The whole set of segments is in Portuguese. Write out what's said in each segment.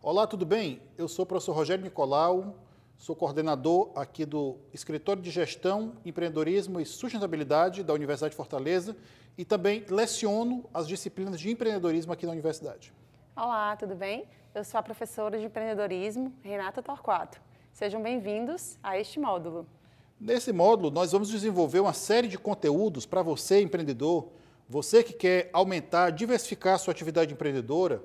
Olá, tudo bem? Eu sou o professor Rogério Nicolau, sou coordenador aqui do Escritório de Gestão, Empreendedorismo e Sustentabilidade da Universidade de Fortaleza e também leciono as disciplinas de empreendedorismo aqui na universidade. Olá, tudo bem? Eu sou a professora de empreendedorismo, Renata Torquato. Sejam bem-vindos a este módulo. Nesse módulo, nós vamos desenvolver uma série de conteúdos para você, empreendedor, você que quer aumentar, diversificar a sua atividade empreendedora.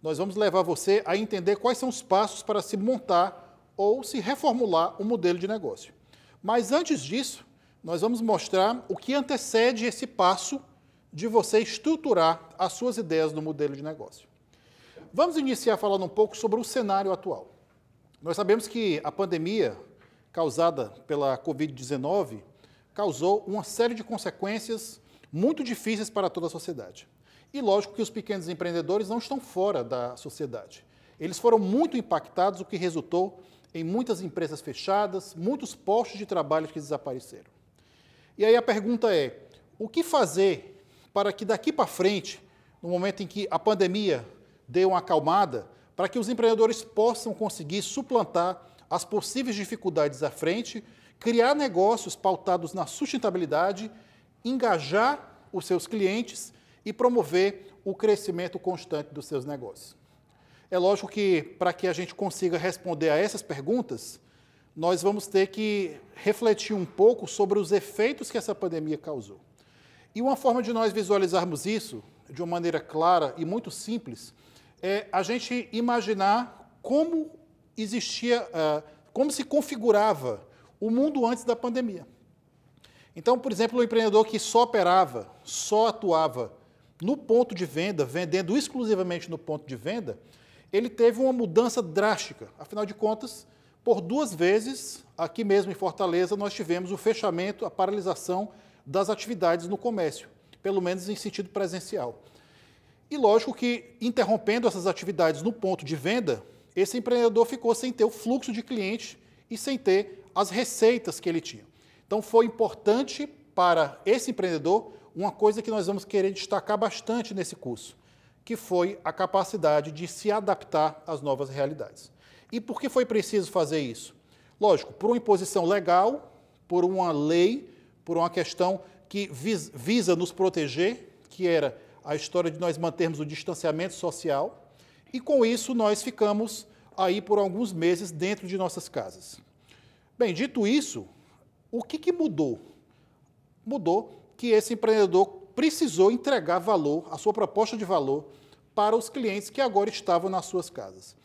Nós vamos levar você a entender quais são os passos para se montar ou se reformular um modelo de negócio. Mas antes disso, nós vamos mostrar o que antecede esse passo de você estruturar as suas ideias no modelo de negócio. Vamos iniciar falando um pouco sobre o cenário atual. Nós sabemos que a pandemia causada pela Covid-19 causou uma série de consequências muito difíceis para toda a sociedade. E lógico que os pequenos empreendedores não estão fora da sociedade. Eles foram muito impactados, o que resultou em muitas empresas fechadas, muitos postos de trabalho que desapareceram. E aí a pergunta é, o que fazer para que daqui para frente, no momento em que a pandemia dê uma acalmada, para que os empreendedores possam conseguir suplantar as possíveis dificuldades à frente, criar negócios pautados na sustentabilidade, engajar os seus clientes e promover o crescimento constante dos seus negócios. É lógico que, para que a gente consiga responder a essas perguntas, nós vamos ter que refletir um pouco sobre os efeitos que essa pandemia causou. E uma forma de nós visualizarmos isso, de uma maneira clara e muito simples, é a gente imaginar como existia, como se configurava o mundo antes da pandemia. Então, por exemplo, o empreendedor que só operava, só atuava no ponto de venda, vendendo exclusivamente no ponto de venda, ele teve uma mudança drástica. Afinal de contas, por 2 vezes, aqui mesmo em Fortaleza, nós tivemos o fechamento, a paralisação das atividades no comércio, pelo menos em sentido presencial. E lógico que, interrompendo essas atividades no ponto de venda, esse empreendedor ficou sem ter o fluxo de cliente e sem ter as receitas que ele tinha. Então, foi importante para esse empreendedor uma coisa que nós vamos querer destacar bastante nesse curso, que foi a capacidade de se adaptar às novas realidades. E por que foi preciso fazer isso? Lógico, por uma imposição legal, por uma lei, por uma questão que visa nos proteger, que era a história de nós mantermos o distanciamento social, e com isso nós ficamos aí por alguns meses dentro de nossas casas. Bem, dito isso, o que mudou? Mudou que esse empreendedor precisou entregar valor, a sua proposta de valor, para os clientes que agora estavam nas suas casas.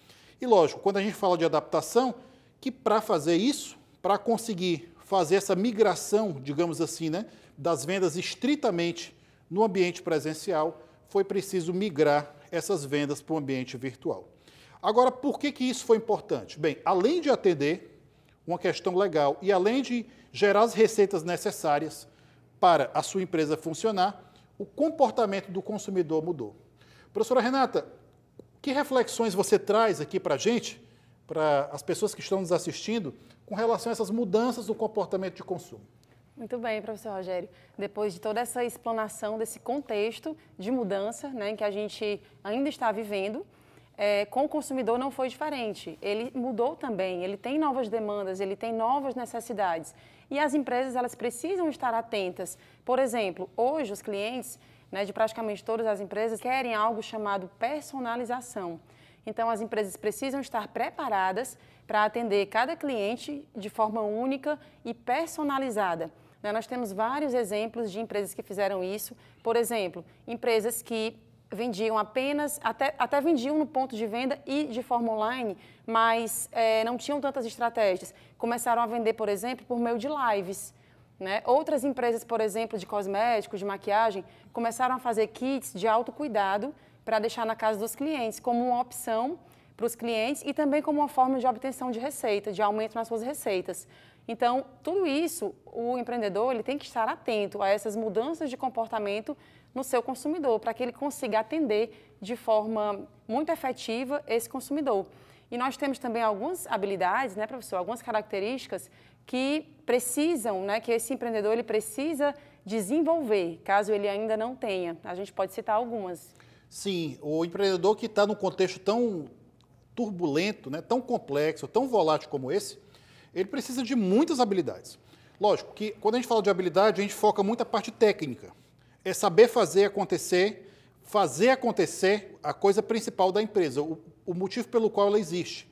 E lógico, quando a gente fala de adaptação, que para fazer isso, para conseguir fazer essa migração, digamos assim, né, das vendas estritamente no ambiente presencial, foi preciso migrar essas vendas para o ambiente virtual. Agora, por que isso foi importante? Bem, além de atender uma questão legal e além de gerar as receitas necessárias para a sua empresa funcionar, o comportamento do consumidor mudou. Professora Renata, que reflexões você traz aqui para a gente, para as pessoas que estão nos assistindo, com relação a essas mudanças no comportamento de consumo? Muito bem, professor Rogério. Depois de toda essa explanação desse contexto de mudança, né, em que a gente ainda está vivendo, com o consumidor não foi diferente. Ele mudou também, ele tem novas demandas, ele tem novas necessidades. E as empresas, elas precisam estar atentas. Por exemplo, hoje os clientes, né, de praticamente todas as empresas querem algo chamado personalização. Então, as empresas precisam estar preparadas para atender cada cliente de forma única e personalizada. Nós temos vários exemplos de empresas que fizeram isso. Por exemplo, empresas que vendiam apenas, até vendiam no ponto de venda e de forma online, mas não tinham tantas estratégias. Começaram a vender, por exemplo, por meio de lives. Né? Outras empresas, por exemplo, de cosméticos, de maquiagem, começaram a fazer kits de autocuidado para deixar na casa dos clientes, como uma opção para os clientes e também como uma forma de obtenção de receita, de aumento nas suas receitas. Então, tudo isso, o empreendedor ele tem que estar atento a essas mudanças de comportamento no seu consumidor, para que ele consiga atender de forma muito efetiva esse consumidor. E nós temos também algumas habilidades, né, professor, algumas características que precisam, né, que esse empreendedor ele precisa desenvolver, caso ele ainda não tenha. A gente pode citar algumas. Sim, o empreendedor que está num contexto turbulento, né, tão complexo, tão volátil como esse, ele precisa de muitas habilidades. Lógico que quando a gente fala de habilidade, a gente foca muito a parte técnica. É saber fazer acontecer a coisa principal da empresa, o motivo pelo qual ela existe.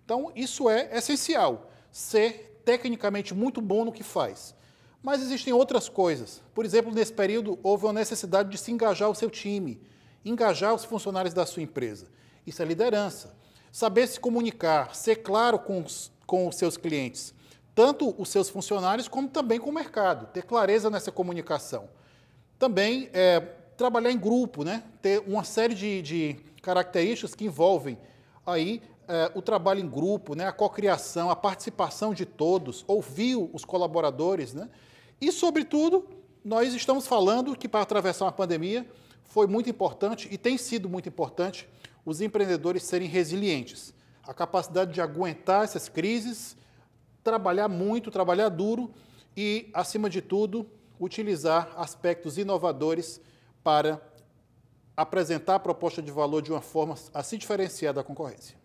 Então, isso é essencial, ser tecnicamente muito bom no que faz. Mas existem outras coisas. Por exemplo, nesse período, houve uma necessidade de se engajar o seu time, engajar os funcionários da sua empresa. Isso é liderança. Saber se comunicar, ser claro com os seus clientes, tanto os seus funcionários como também com o mercado, ter clareza nessa comunicação. Também trabalhar em grupo, né? Ter uma série de características que envolvem aí o trabalho em grupo, né? A cocriação, a participação de todos, ouvir os colaboradores, né? E, sobretudo, nós estamos falando que para atravessar uma pandemia foi muito importante e tem sido muito importante os empreendedores serem resilientes. A capacidade de aguentar essas crises, trabalhar muito, trabalhar duro e, acima de tudo, utilizar aspectos inovadores para apresentar a proposta de valor de uma forma a se diferenciar da concorrência.